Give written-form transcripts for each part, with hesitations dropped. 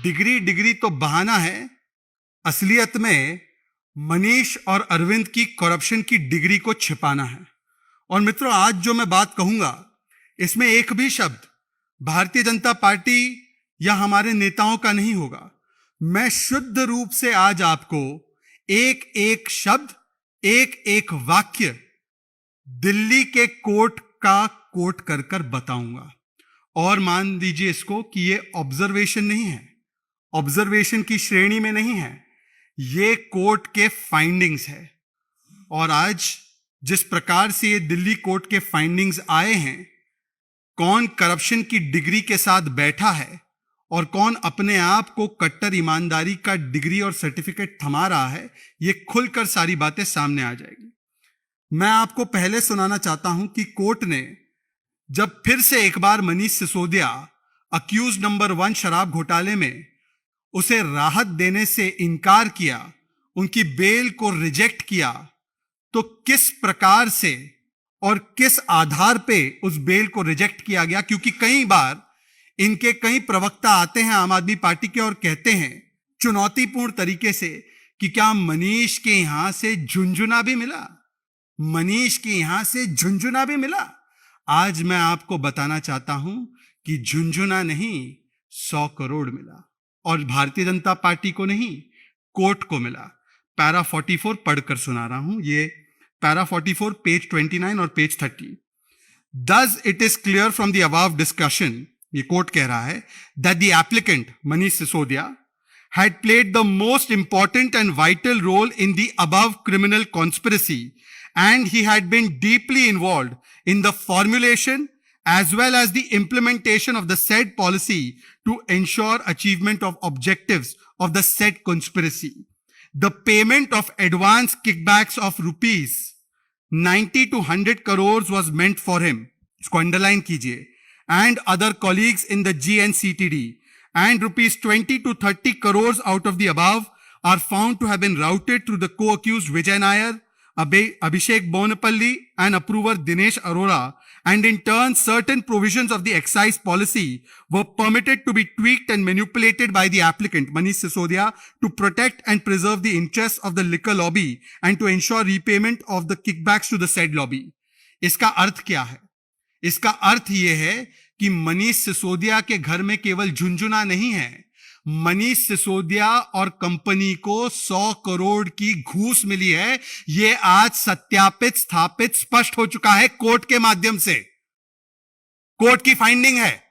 Degree degree तो बहाना है, असलियत में मनीष और अरविंद की करप्शन की डिग्री को छिपाना है। और मित्रों, आज जो मैं बात कहूंगा इसमें एक भी शब्द भारतीय जनता पार्टी या हमारे नेताओं का नहीं होगा। मैं शुद्ध रूप से आज आपको एक एक शब्द, एक एक वाक्य दिल्ली के कोर्ट का कोट कर कर बताऊंगा। और मान दीजिए इसको कि ये ऑब्जर्वेशन नहीं है, ऑब्जर्वेशन की श्रेणी में नहीं है, ये कोर्ट के फाइंडिंग्स है। और आज जिस प्रकार से ये दिल्ली कोर्ट के फाइंडिंग्स आए हैं, कौन करप्शन की डिग्री के साथ बैठा है और कौन अपने आप को कट्टर ईमानदारी का डिग्री और सर्टिफिकेट थमा रहा है, ये खुलकर सारी बातें सामने आ जाएगी। मैं आपको पहले सुनाना चाहता हूं कि कोर्ट ने जब फिर से एक बार मनीष सिसोदिया अक्यूज नंबर 1 शराब घोटाले में उसे राहत देने से इनकार किया, उनकी बेल को रिजेक्ट किया, तो किस प्रकार से और किस आधार पे उस बेल को रिजेक्ट किया गया। क्योंकि कई बार इनके कई प्रवक्ता आते हैं आम आदमी पार्टी के और कहते हैं चुनौतीपूर्ण तरीके से कि क्या मनीष के यहां से झुंझुना भी मिला, मनीष के यहां से झुंझुना भी मिला। आज मैं आपको बताना चाहता हूं कि झुंझुना नहीं 100 करोड़ मिला, और भारतीय जनता पार्टी को नहीं, कोर्ट को मिला। पैरा 44 पढ़कर सुना रहा हूं, ये पैरा 44 पेज 29 और page 30। Thus it is clear from the above discussion, ये कोर्ट कह रहा है, that the applicant Manish Sisodia had played the most important and vital role in the above criminal conspiracy, and he had been deeply involved in the formulation as well as the implementation of the said policy to ensure achievement of objectives of the said conspiracy. The payment of advance kickbacks of rupees 90 to 100 crores was meant for him, इसको underline कीजिए, and other colleagues in the GNCTD, and rupees 20 to 30 crores out of the above are found to have been routed through the co-accused Vijay Nair, Abhishek Bonapalli and approver Dinesh Arora, and in turn certain provisions of the excise policy were permitted to be tweaked and manipulated by the applicant Manish Sisodia to protect and preserve the interests of the liquor lobby and to ensure repayment of the kickbacks to the said lobby. इसका अर्थ क्या है? इसका अर्थ यह है कि मनीष सिसोदिया के घर में केवल झुंझुना नहीं है, मनीष सिसोदिया और कंपनी को 100 करोड़ की घूस मिली है। यह आज सत्यापित, स्थापित, स्पष्ट हो चुका है कोर्ट के माध्यम से, कोर्ट की फाइंडिंग है।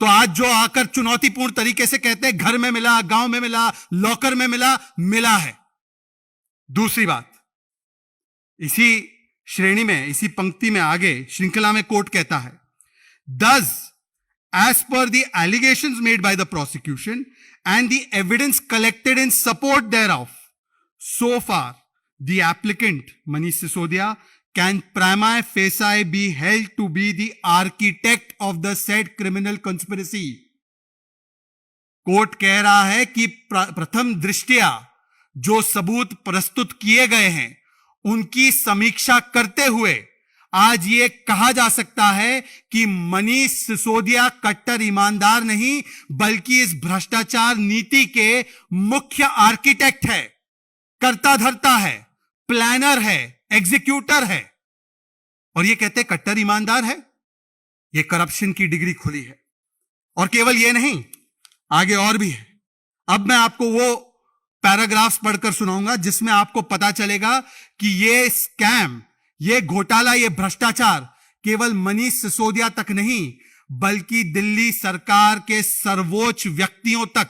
तो आज जो आकर चुनौतीपूर्ण तरीके से कहते हैं घर में मिला, गांव में मिला, लॉकर में मिला, मिला है। दूसरी बात, इसी श्रेणी में, इसी पंक्ति में आगे श्रृंखला में कोर्ट कहता है, Thus, as per the allegations made by the prosecution and the evidence collected in support thereof, so far the applicant Manish Sisodia can prima facie be held to be the architect of the said criminal conspiracy. Court कह रहा है कि प्रथम दृष्टया जो सबूत प्रस्तुत किए गए हैं उनकी समीक्षा करते हुए आज ये कहा जा सकता है कि मनीष सिसोदिया कट्टर ईमानदार नहीं बल्कि इस भ्रष्टाचार नीति के मुख्य आर्किटेक्ट है, कर्ता धर्ता है, प्लानर है, एग्जीक्यूटर है। और ये कहते कट्टर ईमानदार है, ये करप्शन की डिग्री खुली है। और केवल ये नहीं, आगे और भी है। अब मैं आपको वो पैराग्राफ्स पढ़कर सुनाऊंगा जिसमें आपको पता चलेगा कि ये स्कैम, ये घोटाला, ये भ्रष्टाचार केवल मनीष सिसोदिया तक नहीं बल्कि दिल्ली सरकार के सर्वोच्च व्यक्तियों तक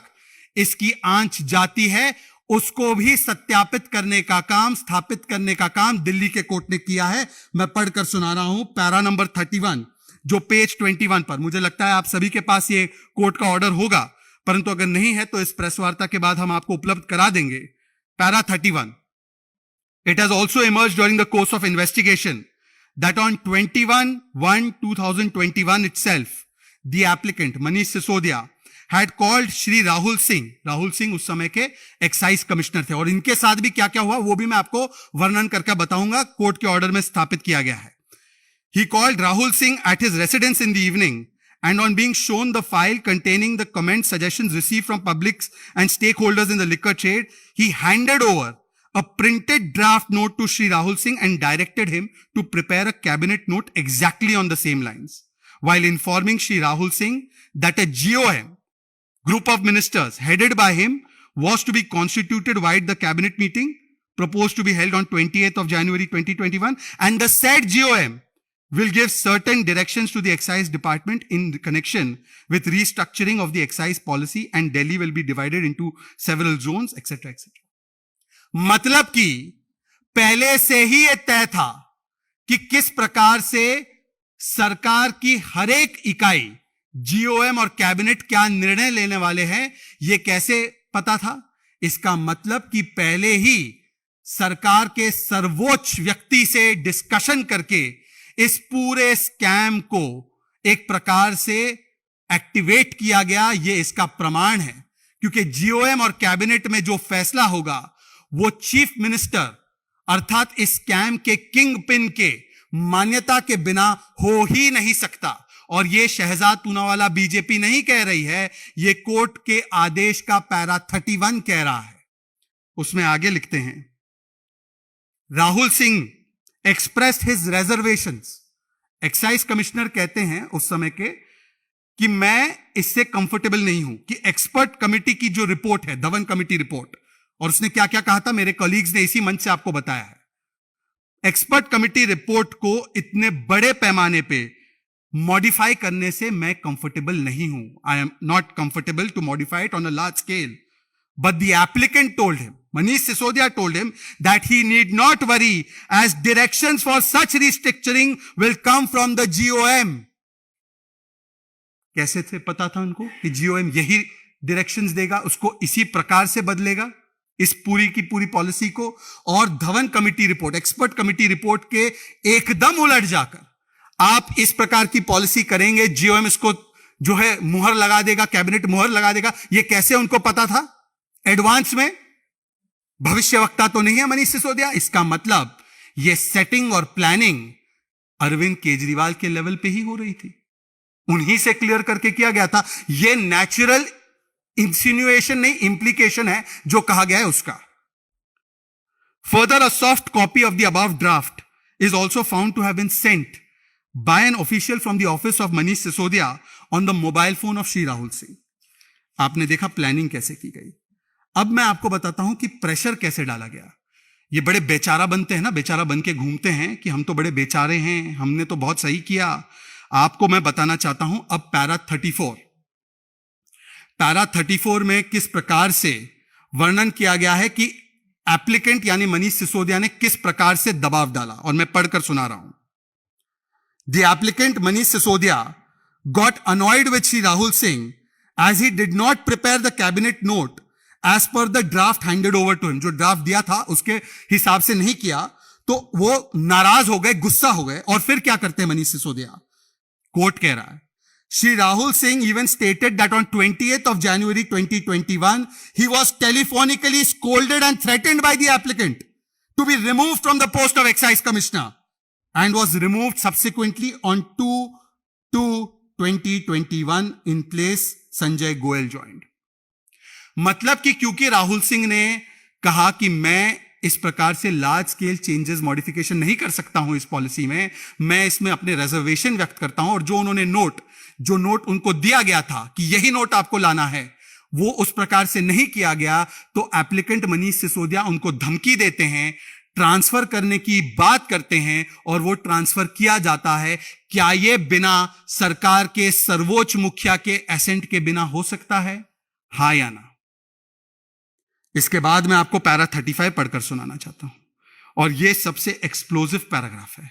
इसकी आंच जाती है। उसको भी सत्यापित करने का काम, स्थापित करने का काम दिल्ली के कोर्ट ने किया है। मैं पढ़कर सुना रहा हूं पैरा नंबर 31 जो पेज 21 पर। मुझे लगता है आप सभी के पास ये कोर्ट का ऑर्डर होगा, परंतु अगर नहीं है तो इस प्रेस वार्ता के बाद हम आपको उपलब्ध करा देंगे। Para 31, It has also emerged during the course of investigation that on 21/1/2021 itself, the applicant Manish Sisodia had called Shri Rahul Singh उस समय के एक्साइज कमिश्नर थे, और इनके साथ भी क्या क्या हुआ वो भी मैं आपको वर्णन करके बताऊंगा, कोर्ट के ऑर्डर में स्थापित किया गया है। He called Rahul Singh at his residence in the evening and on being shown the file containing the comments, suggestions received from publics and stakeholders in the liquor trade, he handed over a printed draft note to Shri Rahul Singh and directed him to prepare a cabinet note exactly on the same lines, while informing Shri Rahul Singh that a GOM, group of ministers headed by him, was to be constituted via the cabinet meeting proposed to be held on 28th of January 2021, and the said GOM will give certain directions to the excise department in connection with restructuring of the excise policy, and Delhi will be divided into several zones, etc. etc. मतलब कि पहले से ही यह तय था कि किस प्रकार से सरकार की हर एक इकाई, GOM और कैबिनेट क्या निर्णय लेने वाले हैं, यह कैसे पता था? इसका मतलब कि पहले ही सरकार के सर्वोच्च व्यक्ति से डिस्कशन करके इस पूरे स्कैम को एक प्रकार से एक्टिवेट किया गया। यह इसका प्रमाण है, क्योंकि GOM और कैबिनेट में जो फैसला होगा वो चीफ मिनिस्टर अर्थात इस स्कैम के किंग पिन के मान्यता के बिना हो ही नहीं सकता। और यह शहजाद पूनावाला बीजेपी नहीं कह रही है, यह कोर्ट के आदेश का पैरा 31 कह रहा है। उसमें आगे लिखते हैं, Rahul Singh expressed his reservations. Excise commissioner कहते हैं उस समय के कि मैं इससे कंफर्टेबल नहीं हूं कि एक्सपर्ट कमेटी की जो रिपोर्ट है, धवन कमेटी रिपोर्ट, और उसने क्या क्या कहा था, मेरे कॉलीग्स ने इसी मंच से आपको बताया है। एक्सपर्ट कमेटी रिपोर्ट को इतने बड़े पैमाने पे मॉडिफाई करने से मैं कंफर्टेबल नहीं हूं। I am not comfortable to modify it on a large scale, but the applicant told him, Manish Sisodia told him that he need not worry as directions for such restructuring will come from the GOM. कैसे थे पता था उनको कि GOM यही directions देगा, उसको इसी प्रकार से बदलेगा इस पूरी की पूरी पॉलिसी को। और Dhawan committee report, expert committee report के एकदम उलट जाकर आप इस प्रकार की पॉलिसी करेंगे, GOM इसको जो है मुहर लगा देगा, कैबिनेट मुहर लगा देगा। यह कैसे उनको पता था एडवांस में? भविष्यवक्ता तो नहीं है मनीष सिसोदिया। इसका मतलब यह सेटिंग और प्लानिंग अरविंद केजरीवाल के लेवल पे ही हो रही थी, उन्हीं से क्लियर करके किया गया था। यह नेचुरल इंसिनुएशन नहीं, इंप्लीकेशन है जो कहा गया है उसका। Further, a soft copy of the above draft is also found to have been sent by an official from the office of Manish Sisodia on the mobile phone of Shri Rahul Singh. आपने देखा प्लानिंग कैसे की गई। अब मैं आपको बताता हूं कि प्रेशर कैसे डाला गया। ये बड़े बेचारा बनते हैं ना, बेचारा बन के घूमते हैं कि हम तो बड़े बेचारे हैं, हमने तो बहुत सही किया। आपको मैं बताना चाहता हूं अब पैरा 34 में किस प्रकार से वर्णन किया गया है कि एप्लीकेंट यानी मनीष सिसोदिया ने किस प्रकार से दबाव डाला, और मैं पढ़कर सुना रहा हूं। The applicant Manish Sisodia got annoyed with Shri Rahul Singh as he did not prepare the cabinet note as per the draft handed over to him. जो ड्राफ्ट दिया था उसके हिसाब से नहीं किया तो वो नाराज हो गए, गुस्सा हो गए। और फिर क्या करते हैं मनीष सिसोदिया? कोर्ट कह रहा है, Shri Rahul Singh even stated that on 20th of January 2021 he was telephonically scolded and threatened by the applicant to be removed from the post of excise commissioner and was removed subsequently on 2/2/2021 in place Sanjay Goel joined। मतलब कि क्योंकि राहुल सिंह ने कहा कि मैं इस प्रकार से लार्ज स्केल चेंजेस मॉडिफिकेशन नहीं कर सकता हूं इस पॉलिसी में, मैं इसमें अपने रिजर्वेशन व्यक्त करता हूं, और जो उन्होंने जो नोट उनको दिया गया था कि यही नोट आपको लाना है, वो उस प्रकार से नहीं किया गया, तो एप्लीकेंट मनीष सिसोदिया उनको धमकी देते हैं, ट्रांसफर करने की बात करते हैं, और वो ट्रांसफर किया जाता है। क्या यह बिना सरकार के सर्वोच्च मुखिया के एसेंट के बिना हो सकता है? हां या ना? इसके बाद मैं आपको पैरा 35 पढ़कर सुनाना चाहता हूं, और यह सबसे एक्सप्लोजिव पैराग्राफ है।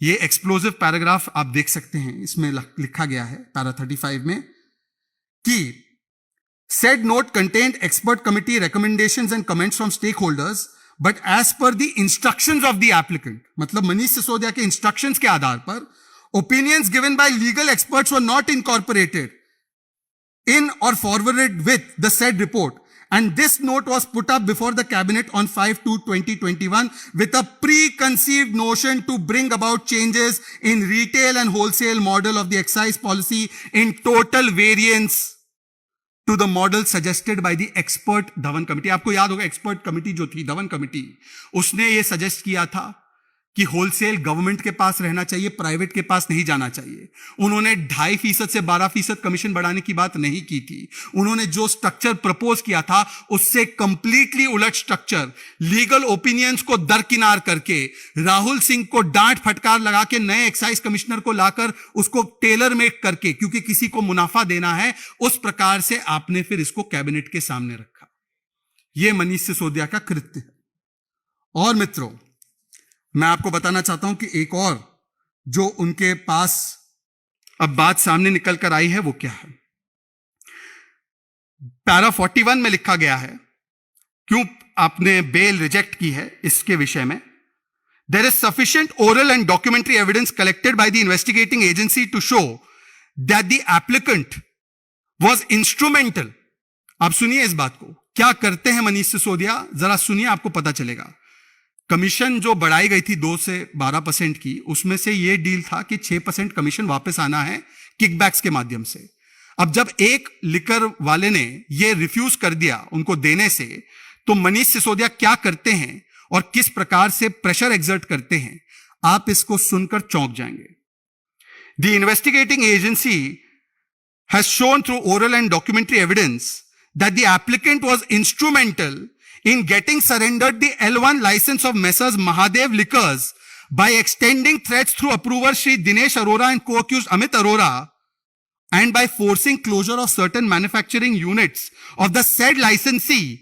यह एक्सप्लोजिव पैराग्राफ आप देख सकते हैं, इसमें लिखा गया है पैरा 35 में कि said note contained expert committee recommendations and comments from stakeholders but as per the instructions of the applicant, मतलब मनीष सिसोदिया के इंस्ट्रक्शंस के आधार पर opinions given by legal experts were not incorporated in or forwarded with the said report And this note was put up before the cabinet on 5/2/2021 with a preconceived notion to bring about changes in retail and wholesale model of the excise policy in total variance to the model suggested by the expert Dhawan committee. आपको याद होगा expert committee जो थी Dhawan committee, उसने ये suggest किया था कि होलसेल गवर्नमेंट के पास रहना चाहिए, प्राइवेट के पास नहीं जाना चाहिए. उन्होंने 2.5% से 12% कमीशन बढ़ाने की बात नहीं की थी. उन्होंने जो स्ट्रक्चर प्रपोज किया था उससे कंप्लीटली उलट स्ट्रक्चर, लीगल ओपिनियंस को दरकिनार करके, राहुल सिंह को डांट फटकार लगा के नए एक्साइज कमिश्नर को लाकर उसको टेलर मेक करके, क्योंकि किसी को मुनाफा देना है, उस प्रकार से आपने फिर इसको कैबिनेट के सामने रखा. यह मनीष सिसोदिया का कृत्य है. और मित्रों, मैं आपको बताना चाहता हूं कि एक और जो उनके पास अब बात सामने निकल कर आई है वो क्या है. पैरा 41 में लिखा गया है, क्यों आपने बेल रिजेक्ट की है इसके विषय में. There is sufficient oral and documentary evidence collected by the investigating agency to show that the applicant was instrumental. आप सुनिए इस बात को, क्या करते हैं मनीष सिसोदिया, जरा सुनिए, आपको पता चलेगा. कमीशन जो बढ़ाई गई थी 2 से 12% की, उसमें से यह डील था कि 6% कमीशन वापस आना है किकबैक्स के माध्यम से. अब जब एक लिकर वाले ने यह रिफ्यूज कर दिया उनको देने से, तो मनीष सिसोदिया क्या करते हैं और किस प्रकार से प्रेशर एक्सर्ट करते हैं, आप इसको सुनकर चौंक जाएंगे. The investigating agency has shown through oral and documentary evidence that the applicant was instrumental in getting surrendered the L1 license of Messrs. Mahadev Liquors by extending threats through approver Shri Dinesh Arora and co-accused Amit Arora, and by forcing closure of certain manufacturing units of the said licensee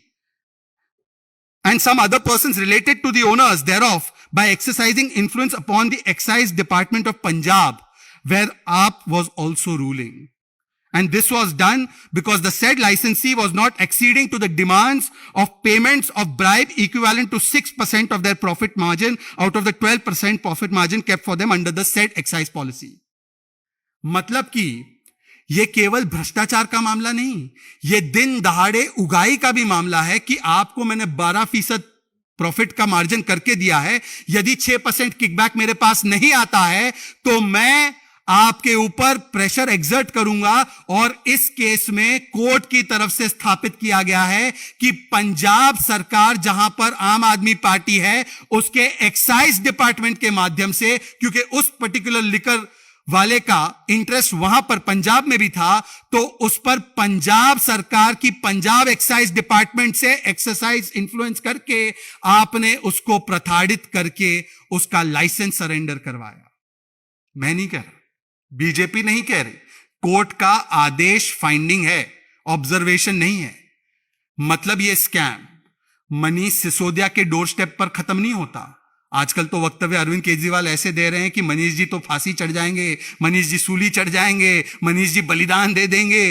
and some other persons related to the owners thereof by exercising influence upon the Excise Department of Punjab, where AAP was also ruling. And this was done because the said licensee was not acceding to the demands of payments of bribe equivalent to 6% of their profit margin out of the 12% profit margin kept for them under the said excise policy. मतलब कि ये केवल भ्रष्टाचार का मामला नहीं, ये दिन दहाड़े उगाई का भी मामला है कि आपको मैंने 12% प्रॉफिट का मार्जिन करके दिया है, यदि 6% किकबैक मेरे पास नहीं आता है तो मैं आपके ऊपर प्रेशर एक्सर्ट करूंगा. और इस केस में कोर्ट की तरफ से स्थापित किया गया है कि पंजाब सरकार, जहां पर आम आदमी पार्टी है, उसके एक्साइज डिपार्टमेंट के माध्यम से, क्योंकि उस पर्टिकुलर लिकर वाले का इंटरेस्ट वहां पर पंजाब में भी था, तो उस पर पंजाब सरकार की पंजाब एक्साइज डिपार्टमेंट से एक्सरसाइज इन्फ्लुएंस करके आपने उसको प्रताड़ित करके उसका लाइसेंस सरेंडर करवाया. मैं नहीं कह रहा, बीजेपी नहीं कह रही, कोर्ट का आदेश फाइंडिंग है, ऑब्जर्वेशन नहीं है. मतलब ये स्कैम मनीष सिसोदिया के डोर स्टेप पर खत्म नहीं होता. आजकल तो वक्तव्य अरविंद केजरीवाल ऐसे दे रहे हैं कि मनीष जी तो फांसी चढ़ जाएंगे, मनीष जी सूली चढ़ जाएंगे, मनीष जी बलिदान दे देंगे.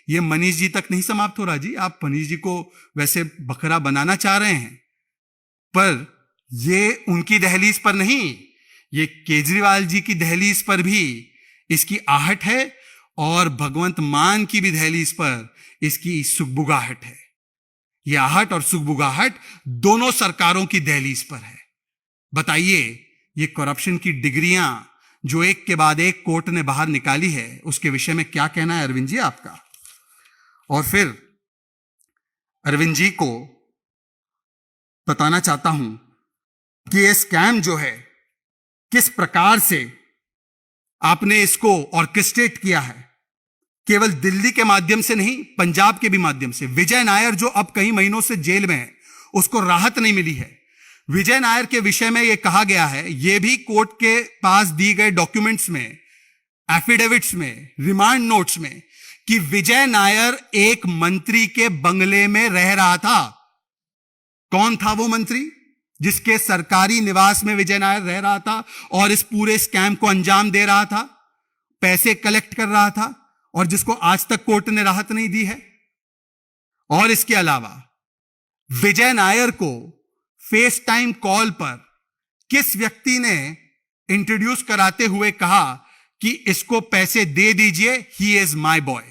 ये मनीष जी तक नहीं समाप्त हो रहा जी. आप मनीष जी को वैसे बकरा बनाना चाह रहे हैं, पर ये उनकी दहलीज पर नहीं, ये केजरीवाल जी की दहलीज पर भी इसकी आहट है, और भगवंत मान की भी दहलीज पर इसकी सुगबुगाहट है. यह आहट और सुगबुगाहट दोनों सरकारों की दहलीज पर है. बताइए, ये करप्शन की डिग्रियां जो एक के बाद एक कोर्ट ने बाहर निकाली है, उसके विषय में क्या कहना है अरविंद जी आपका? और फिर अरविंद जी को बताना चाहता हूं कि यह स्कैम जो है, किस प्रकार से आपने इसको ऑर्केस्ट्रेट किया है. केवल दिल्ली के माध्यम से नहीं, पंजाब के भी माध्यम से. विजय नायर जो अब कई महीनों से जेल में है, उसको राहत नहीं मिली है. विजय नायर के विषय में यह कहा गया है, यह भी कोर्ट के पास दी गए डॉक्यूमेंट्स में, एफिडेविट्स में, रिमांड नोट्स में, कि विजय नायर एक मंत्री के बंगले में रह रहा था. कौन था वो मंत्री जिसके सरकारी निवास में विजय नायर रह रहा था और इस पूरे स्कैम को अंजाम दे रहा था, पैसे कलेक्ट कर रहा था, और जिसको आज तक कोर्ट ने राहत नहीं दी है? और इसके अलावा विजय नायर को फेस टाइम कॉल पर किस व्यक्ति ने इंट्रोड्यूस कराते हुए कहा कि इसको पैसे दे दीजिए, ही इज माय बॉय?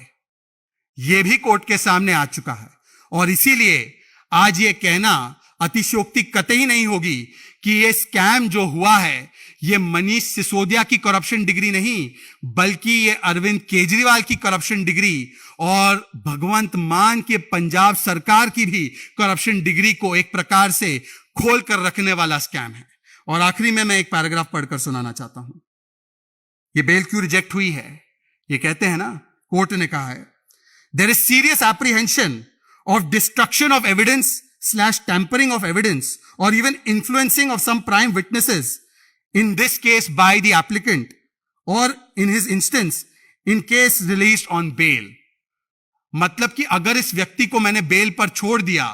यह भी कोर्ट के सामने आ चुका है. और इसीलिए आज ये कहना अतिशयोक्ति कतई नहीं होगी कि ये स्कैम जो हुआ है ये मनीष सिसोदिया की करप्शन डिग्री नहीं, बल्कि ये अरविंद केजरीवाल की करप्शन डिग्री और भगवंत मान के पंजाब सरकार की भी करप्शन डिग्री को एक प्रकार से खोल कर रखने वाला स्कैम है। और आखिरी में मैं एक पैराग्राफ पढ़कर सुनाना चाहता हूं। ये बेल क्यों रिजेक्ट हुई है? ये कहते हैं ना, कोर्ट ने कहा है, there is serious apprehension of destruction of evidence / tampering of evidence or even influencing of some prime witnesses, in this case by the applicant or in his instance in case released on bail। मतलब कि अगर इस व्यक्ति को मैंने bell पर छोड़ दिया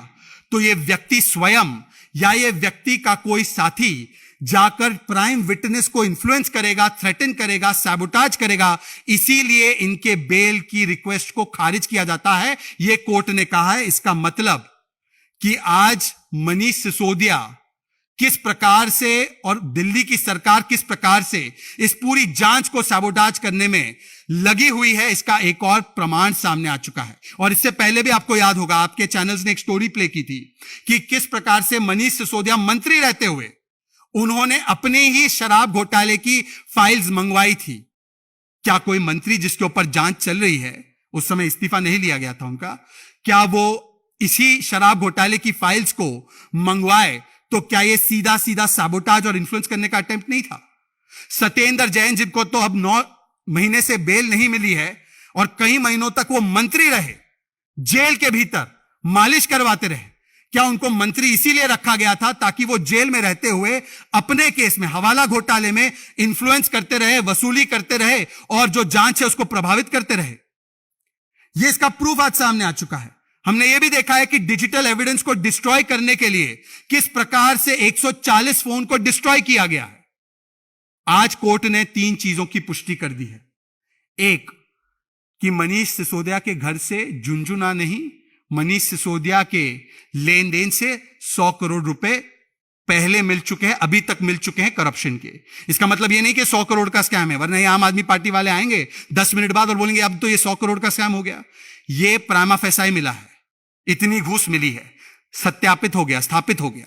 तो ये व्यक्ति स्वयं या ये व्यक्ति का कोई साथी जाकर प्राइम विटनेस को इन्फ्लुएंस करेगा, थ्रेटन करेगा, सैबोटाज करेगा, इसीलिए इनके बेल की रिक्वेस्ट को खारिज किया जाता है, ये कोर्ट ने कहा है। इसका मतलब कि आज मनीष सिसोदिया किस प्रकार से और दिल्ली की सरकार किस प्रकार से इस पूरी जांच को सैबोटाज करने में लगी हुई है, इसका एक और प्रमाण सामने आ चुका है। और इससे पहले भी आपको याद होगा, आपके चैनल्स ने एक स्टोरी प्ले की थी कि किस प्रकार से मनीष सिसोदिया मंत्री रहते हुए उन्होंने अपने ही शराब घोटाले की फाइल्स मंगवाई थी। क्या कोई मंत्री जिसके ऊपर जांच चल रही है, उस समय इस्तीफा नहीं लिया गया था उनका, क्या वो इसी शराब घोटाले की फाइल्स को मंगवाए तो क्या ये सीधा सीधा सैबोटाज और इन्फ्लुएंस करने का अटेम्प्ट नहीं था? सत्येंद्र जैन जिनको तो अब 9 महीने से बेल नहीं मिली है और कई महीनों तक वो मंत्री रहे, जेल के भीतर मालिश करवाते रहे, क्या उनको मंत्री इसीलिए रखा गया था ताकि वो जेल में रहते हुए अपने केस में, हवाला घोटाले में इन्फ्लुएंस करते रहे, वसूली करते रहे और जो जांच है उसको प्रभावित करते रहे? ये इसका प्रूफ आज सामने आ चुका है। हमने यह भी देखा है कि डिजिटल एविडेंस को डिस्ट्रॉय करने के लिए किस प्रकार से 140 फोन को डिस्ट्रॉय किया गया है। आज कोर्ट ने 3 चीजों की पुष्टि कर दी है। एक, कि मनीष सिसोदिया के घर से झुंझुना नहीं, मनीष सिसोदिया के लेन देन से 100 करोड़ रुपए पहले मिल चुके हैं, अभी तक मिल चुके हैं करप्शन के। इसका मतलब यह नहीं कि 100 करोड़ का स्कैम है, वरना ये आम आदमी पार्टी वाले आएंगे 10 मिनट बाद और बोलेंगे अब तो ये 100 करोड़ का स्कैम हो गया। ये प्रामा फेसाई मिला है, इतनी घूस मिली है, सत्यापित हो गया, स्थापित हो गया।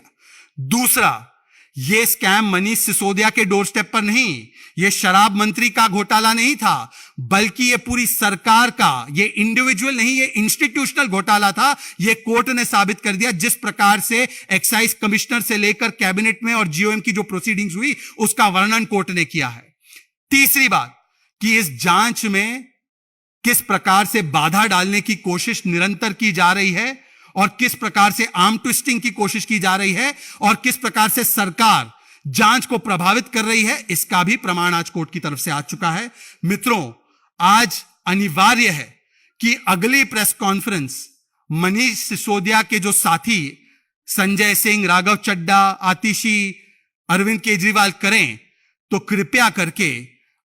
दूसरा, यह स्कैम मनीष सिसोदिया के डोर स्टेप पर नहीं, यह शराब मंत्री का घोटाला नहीं था, बल्कि यह पूरी सरकार का, यह इंडिविजुअल नहीं, यह इंस्टीट्यूशनल घोटाला था। यह कोर्ट ने साबित कर दिया। जिस प्रकार से एक्साइज कमिश्नर से लेकर कैबिनेट में और जीओएम की जो प्रोसीडिंग्स हुई उसका वर्णन कोर्ट ने किया है। तीसरी बात, कि इस जांच में किस प्रकार से बाधा डालने की कोशिश निरंतर की जा रही है और किस प्रकार से आर्म ट्विस्टिंग की कोशिश की जा रही है और किस प्रकार से सरकार जांच को प्रभावित कर रही है, इसका भी प्रमाण आज कोर्ट की तरफ से आ चुका है। मित्रों, आज अनिवार्य है कि अगली प्रेस कॉन्फ्रेंस मनीष सिसोदिया के जो साथी संजय सिंह, राघव चड्डा, आतिशी, अरविंद केजरीवाल करें तो कृपया करके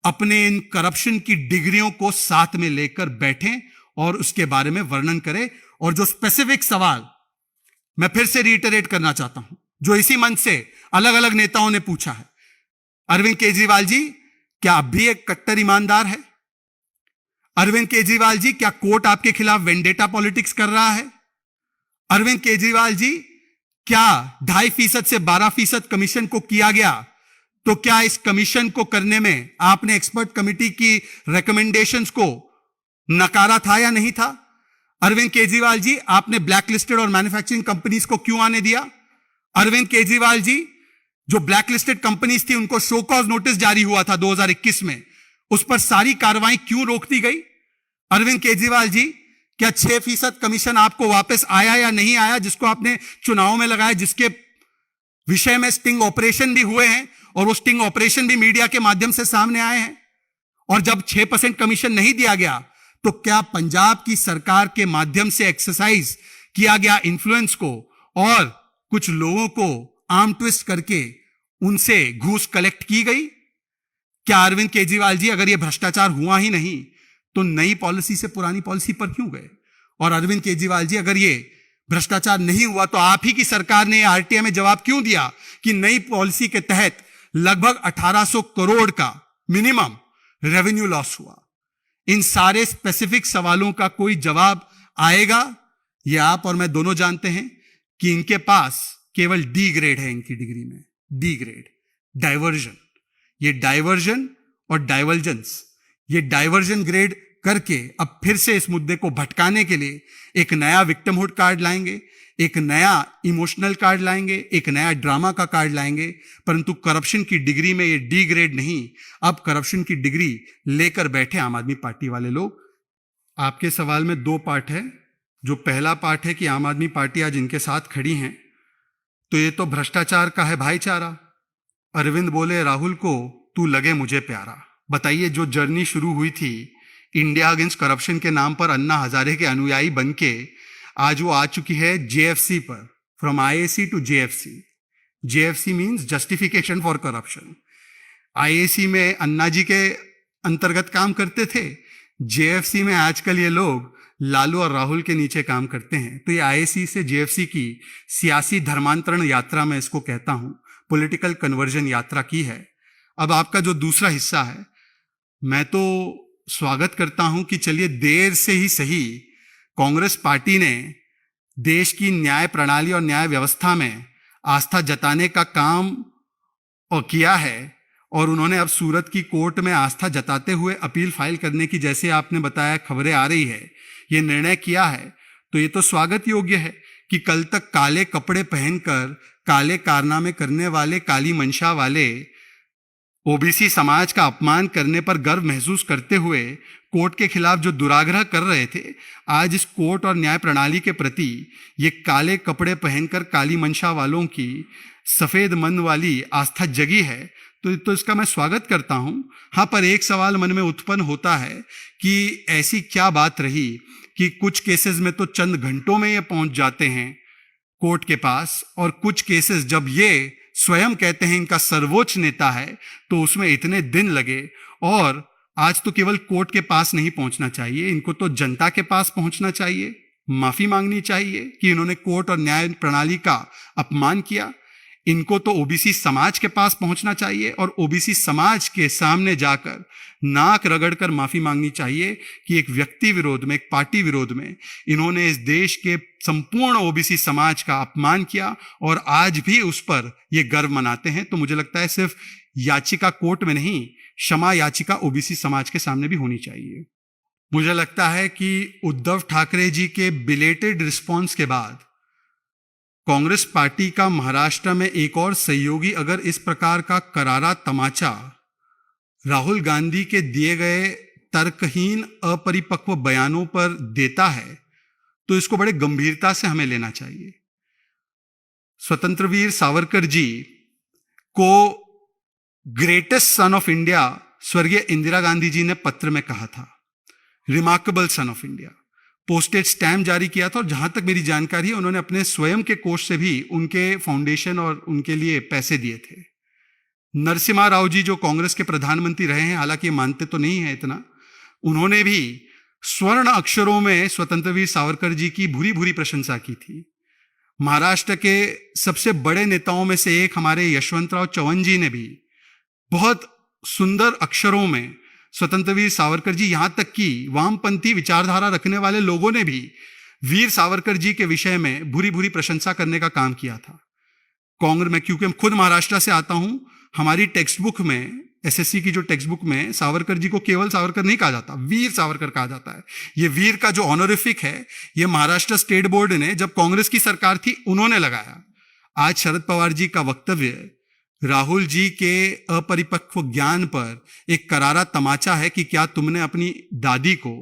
अपने इन करप्शन की डिग्रियों को साथ में लेकर बैठें और उसके बारे में वर्णन करें। और जो स्पेसिफिक सवाल मैं फिर से रिइटरेट करना चाहता हूं, जो इसी मंच से अलग अलग नेताओं ने पूछा है, अरविंद केजरीवाल जी क्या आप भी एक कट्टर ईमानदार है? अरविंद केजरीवाल जी, क्या कोर्ट आपके खिलाफ वेंडेटा पॉलिटिक्स कर रहा है? अरविंद केजरीवाल जी, क्या 2.5% से 12% कमीशन को किया गया, तो क्या इस कमीशन को करने में आपने एक्सपर्ट कमेटी की रिकमेंडेशंस को नकारा था या नहीं था? अरविंद केजरीवाल जी, आपने ब्लैकलिस्टेड और मैन्युफैक्चरिंग कंपनीज को क्यों आने दिया? अरविंद केजरीवाल जी, जो ब्लैकलिस्टेड कंपनीज थी उनको शो कॉज नोटिस जारी हुआ था 2021 में, उस पर सारी कार्रवाई क्यों रोक दी गई? अरविंद केजरीवाल जी, क्या 6% कमीशन आपको वापस आया या नहीं आया, जिसको आपने चुनाव में लगाया, जिसके विषय में स्टिंग ऑपरेशन भी हुए हैं और वो स्टिंग ऑपरेशन भी मीडिया के माध्यम से सामने आए हैं? और जब 6% कमीशन नहीं दिया गया तो क्या पंजाब की सरकार के माध्यम से एक्सरसाइज किया गया इन्फ्लुएंस को और कुछ लोगों को आर्म ट्विस्ट करके उनसे घूस कलेक्ट की गई? क्या अरविंद केजरीवाल जी, अगर यह भ्रष्टाचार हुआ ही नहीं तो नई पॉलिसी से पुरानी पॉलिसी पर क्यों गए? और अरविंद केजरीवाल जी, अगर यह भ्रष्टाचार नहीं हुआ तो आप ही की सरकार ने आरटीआई में जवाब क्यों दिया कि नई पॉलिसी के तहत लगभग 1800 करोड़ का मिनिमम रेवेन्यू लॉस हुआ? इन सारे स्पेसिफिक सवालों का कोई जवाब आएगा ये आप और मैं दोनों जानते हैं कि इनके पास केवल डी ग्रेड है इनकी डिग्री में, डी ग्रेड। डाइवर्जन, ये डाइवर्जन और डाइवर्जेंस, ये डाइवर्जन ग्रेड करके अब फिर से इस मुद्दे को भटकाने के लिए एक नया विक्टिमहुड कार्ड लाएंगे, एक नया इमोशनल कार्ड लाएंगे, एक नया ड्रामा का कार्ड लाएंगे। परंतु करप्शन की डिग्री में ये डी ग्रेड नहीं, अब करप्शन की डिग्री लेकर बैठे आम आदमी पार्टी वाले लोग। आपके सवाल में दो पार्ट है। जो पहला पार्ट है कि आम आदमी पार्टी आज इनके साथ खड़ी है, तो ये तो भ्रष्टाचार का है भाईचारा। अरविंद बोले राहुल को, तू लगे मुझे प्यारा। बताइए, जो जर्नी शुरू हुई थी इंडिया अगेंस्ट करप्शन के नाम पर अन्ना हजारे के अनुयायी बनके, आज वो आ चुकी है जेएफसी पर, from IAC to JFC. JFC means justification for corruption. IAC में अन्ना जी के अंतर्गत काम करते थे, जेएफसी में आजकल ये लोग लालू और राहुल के नीचे काम करते हैं। तो ये आईएसी से जेएफसी की सियासी धर्मांतरण यात्रा मैं इसको कहता हूं, पॉलिटिकल कन्वर्जन यात्रा की है। अब आपका जो दूसरा हिस्सा है, मैं तो स्वागत करता हूं कि चलिए देर से ही सही कांग्रेस पार्टी ने देश की न्याय प्रणाली और न्याय व्यवस्था में आस्था जताने का काम और किया है, और उन्होंने अब सूरत की कोर्ट में आस्था जताते हुए अपील फाइल करने की, जैसे आपने बताया खबरें आ रही है, ये निर्णय किया है। तो ये तो स्वागत योग्य है कि कल तक काले कपड़े पहनकर काले कारनामे करने वाले, काली मंशा वाले ओबीसी समाज का अपमान करने पर गर्व महसूस करते हुए कोर्ट के खिलाफ जो दुराग्रह कर रहे थे, आज इस कोर्ट और न्याय प्रणाली के प्रति ये काले कपड़े पहनकर काली मंशा वालों की सफेद मन वाली आस्था जगी है। तो इसका मैं स्वागत करता हूं। हाँ, पर एक सवाल मन में उत्पन्न होता है कि ऐसी क्या बात रही कि कुछ केसेस में तो चंद घंटों में ये पहुंच जाते हैं कोर्ट के पास, और कुछ केसेस जब ये स्वयं कहते हैं इनका सर्वोच्च नेता है तो उसमें इतने दिन लगे। और आज तो केवल कोर्ट के पास नहीं पहुंचना चाहिए, इनको तो जनता के पास पहुंचना चाहिए, माफी मांगनी चाहिए कि इन्होंने कोर्ट और न्याय प्रणाली का अपमान किया। इनको तो ओबीसी समाज के पास पहुंचना चाहिए और ओबीसी समाज के सामने जाकर नाक रगड़कर माफी मांगनी चाहिए कि एक व्यक्ति विरोध में, एक पार्टी विरोध में इन्होंने इस देश के संपूर्ण ओबीसी समाज का अपमान किया और आज भी उस पर ये गर्व मनाते हैं। तो मुझे लगता है सिर्फ याचिका कोर्ट में नहीं, क्षमा याचिका ओबीसी समाज के सामने भी होनी चाहिए। मुझे लगता है कि उद्धव ठाकरे जी के बिलेटेड रिस्पॉन्स के बाद कांग्रेस पार्टी का महाराष्ट्र में एक और सहयोगी अगर इस प्रकार का करारा तमाचा राहुल गांधी के दिए गए तर्कहीन अपरिपक्व बयानों पर देता है, तो इसको बड़े गंभीरता से हमें लेना चाहिए। स्वतंत्रवीर सावरकर जी को ग्रेटेस्ट सन ऑफ इंडिया स्वर्गीय इंदिरा गांधी जी ने पत्र में कहा था, remarkable son of India. Postage stamp जारी किया था और जहां तक मेरी जानकारी है उन्होंने अपने स्वयं के कोष से भी उनके फाउंडेशन और उनके लिए पैसे दिए थे। नरसिम्हा राव जी जो कांग्रेस के प्रधानमंत्री रहे हैं, हालांकि मानते तो नहीं है इतना, उन्होंने भी स्वर्ण अक्षरों में स्वतंत्रवीर सावरकर जी की भूरी भूरी प्रशंसा की थी। महाराष्ट्र के सबसे बड़े नेताओं में से एक हमारे यशवंतराव चव्हाण जी ने भी बहुत सुंदर अक्षरों में स्वतंत्रवीर सावरकर जी, यहां तक कि वामपंथी विचारधारा रखने वाले लोगों ने भी वीर सावरकर जी के विषय में भूरी भूरी प्रशंसा करने का काम किया था। कांग्रेस में, क्योंकि मैं खुद महाराष्ट्र से आता हूं, हमारी टेक्स्ट बुक में, एसएससी की जो टेक्स्ट बुक में सावरकर जी को केवल सावरकर नहीं कहा जाता, वीर सावरकर कहा जाता है। ये वीर का जो ऑनरिफिक है, ये महाराष्ट्र स्टेट बोर्ड ने जब कांग्रेस की सरकार थी उन्होंने लगाया। आज शरद पवार जी का वक्तव्य राहुल जी के अपरिपक्व ज्ञान पर एक करारा तमाचा है कि क्या तुमने अपनी दादी को,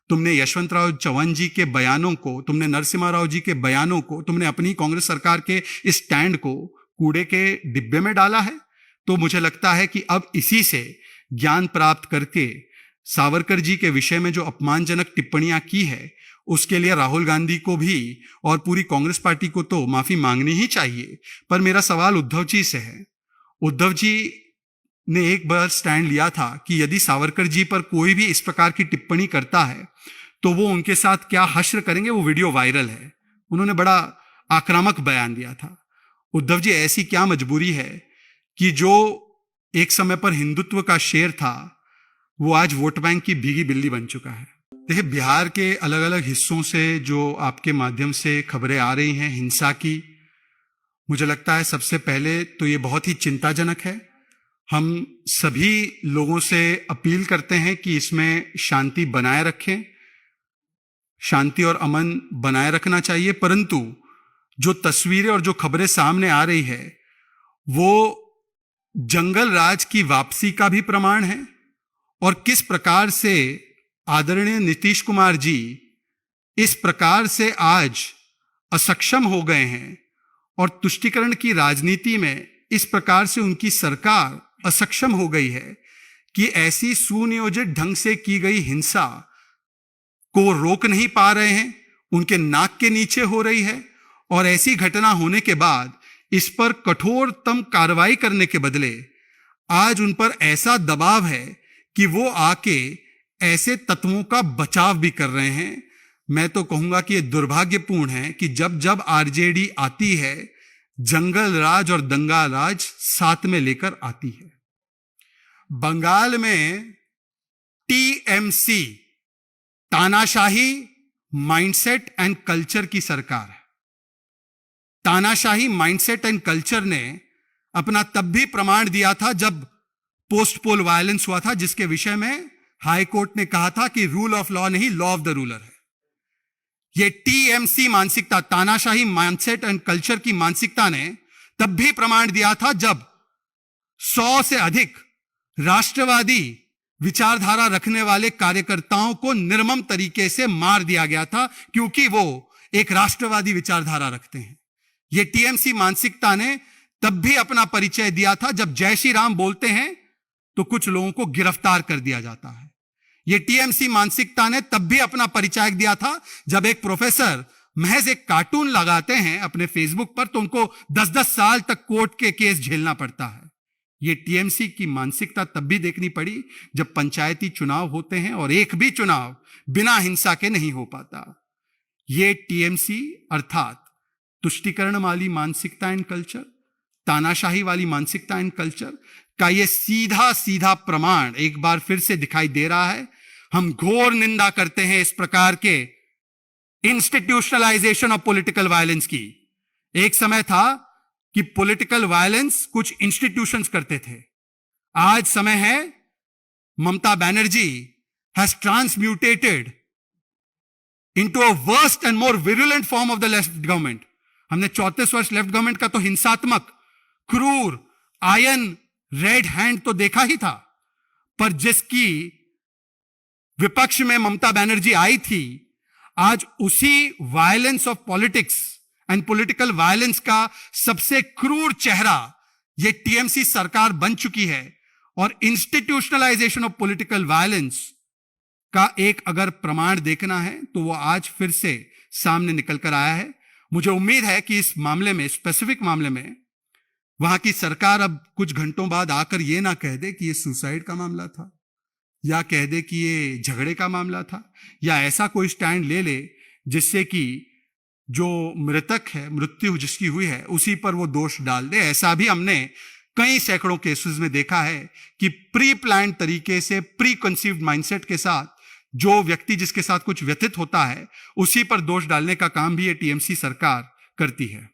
तुमने यशवंतराव चव्हाण जी के बयानों को, तुमने नरसिम्हा राव जी के बयानों को, तुमने अपनी कांग्रेस सरकार के इस स्टैंड को कूड़े के डिब्बे में डाला है। तो मुझे लगता है कि अब इसी से ज्ञान प्राप्त करके सावरकर जी के विषय में जो अपमानजनक टिप्पणियां की है उसके लिए राहुल गांधी को भी और पूरी कांग्रेस पार्टी को तो माफी मांगनी ही चाहिए। पर मेरा सवाल उद्धव जी से है। उद्धव जी ने एक बार स्टैंड लिया था कि यदि सावरकर जी पर कोई भी इस प्रकार की टिप्पणी करता है तो वो उनके साथ क्या हश्र करेंगे। वो वीडियो वायरल है, उन्होंने बड़ा आक्रामक बयान दिया था। उद्धव जी, ऐसी क्या मजबूरी है कि जो एक समय पर हिंदुत्व का शेर था वो आज वोट बैंक की भीगी बिल्ली बन चुका है। देखिए, बिहार के अलग अलग हिस्सों से जो आपके माध्यम से खबरें आ रही हैं हिंसा की, मुझे लगता है सबसे पहले तो ये बहुत ही चिंताजनक है। हम सभी लोगों से अपील करते हैं कि इसमें शांति बनाए रखें, शांति और अमन बनाए रखना चाहिए। परंतु जो तस्वीरें और जो खबरें सामने आ रही है वो जंगल राज की वापसी का भी प्रमाण है, और किस प्रकार से आदरणीय नीतीश कुमार जी इस प्रकार से आज असक्षम हो गए हैं और तुष्टीकरण की राजनीति में इस प्रकार से उनकी सरकार असक्षम हो गई है कि ऐसी सुनियोजित ढंग से की गई हिंसा को रोक नहीं पा रहे हैं, उनके नाक के नीचे हो रही है। और ऐसी घटना होने के बाद इस पर कठोरतम कार्रवाई करने के बदले आज उन पर ऐसा दबाव है कि वो आके ऐसे तत्वों का बचाव भी कर रहे हैं। मैं तो कहूंगा कि यह दुर्भाग्यपूर्ण है कि जब जब आरजेडी आती है, जंगल राज और दंगा राज साथ में लेकर आती है। बंगाल में टीएमसी, तानाशाही माइंडसेट एंड कल्चर की सरकार है। तानाशाही माइंडसेट एंड कल्चर ने अपना तब भी प्रमाण दिया था जब पोस्ट पोल वायलेंस हुआ था, जिसके विषय में हाई कोर्ट ने कहा था कि रूल ऑफ लॉ नहीं, लॉ ऑफ द रूलर है। यह टीएमसी मानसिकता, तानाशाही माइंडसेट एंड कल्चर की मानसिकता ने तब भी प्रमाण दिया था जब 100 से अधिक राष्ट्रवादी विचारधारा रखने वाले कार्यकर्ताओं को निर्मम तरीके से मार दिया गया था, क्योंकि वो एक राष्ट्रवादी विचारधारा रखते हैं। यह टीएमसी मानसिकता ने तब भी अपना परिचय दिया था जब जय श्री राम बोलते हैं तो कुछ लोगों को गिरफ्तार कर दिया जाता है। यह टीएमसी मानसिकता ने तब भी अपना परिचय दिया था जब एक प्रोफेसर महज एक कार्टून लगाते हैं अपने फेसबुक पर तो उनको 10-10 साल तक कोर्ट के केस झेलना पड़ता है। यह टीएमसी की मानसिकता तब भी देखनी पड़ी जब पंचायती चुनाव होते हैं और एक भी चुनाव बिना हिंसा के नहीं हो पाता। यह टीएमसी अर्थात तुष्टीकरण वाली मानसिकता एंड कल्चर, तानाशाही वाली मानसिकता एंड कल्चर का यह सीधा सीधा प्रमाण एक बार फिर से दिखाई दे रहा है। हम घोर निंदा करते हैं इस प्रकार के इंस्टीट्यूशनलाइजेशन ऑफ पॉलिटिकल वायलेंस की। एक समय था कि पॉलिटिकल वायलेंस कुछ इंस्टीट्यूशंस करते थे, आज समय है Mamata Banerjee has transmutated into a worst and more virulent form of the left government. हमने 34 वर्ष लेफ्ट गवर्नमेंट का तो हिंसात्मक, क्रूर, आयन रेड हैंड तो देखा ही था, पर जिसकी विपक्ष में ममता बनर्जी आई थी, आज उसी violence of politics and political violence का सबसे क्रूर चेहरा यह टीएमसी सरकार बन चुकी है। और इंस्टीट्यूशनलाइजेशन ऑफ पॉलिटिकल वायलेंस का एक अगर प्रमाण देखना है तो वो आज फिर से सामने निकल कर आया है। मुझे उम्मीद है कि इस मामले में, स्पेसिफिक मामले में, वहां की सरकार अब कुछ घंटों बाद आकर यह ना कह दे कि यह सुसाइड का मामला था, या कह दे कि यह झगड़े का मामला था, या ऐसा कोई स्टैंड ले ले जिससे कि जो मृतक है, मृत्यु जिसकी हुई है, उसी पर वो दोष डाल दे। ऐसा भी हमने कई सैकड़ों केसेस में देखा है कि प्री प्लान तरीके से, प्री कंसीव्ड माइंडसेट के साथ जो व्यक्ति जिसके साथ कुछ व्यथित होता है उसी पर दोष डालने का काम भी ये टीएमसी सरकार करती है।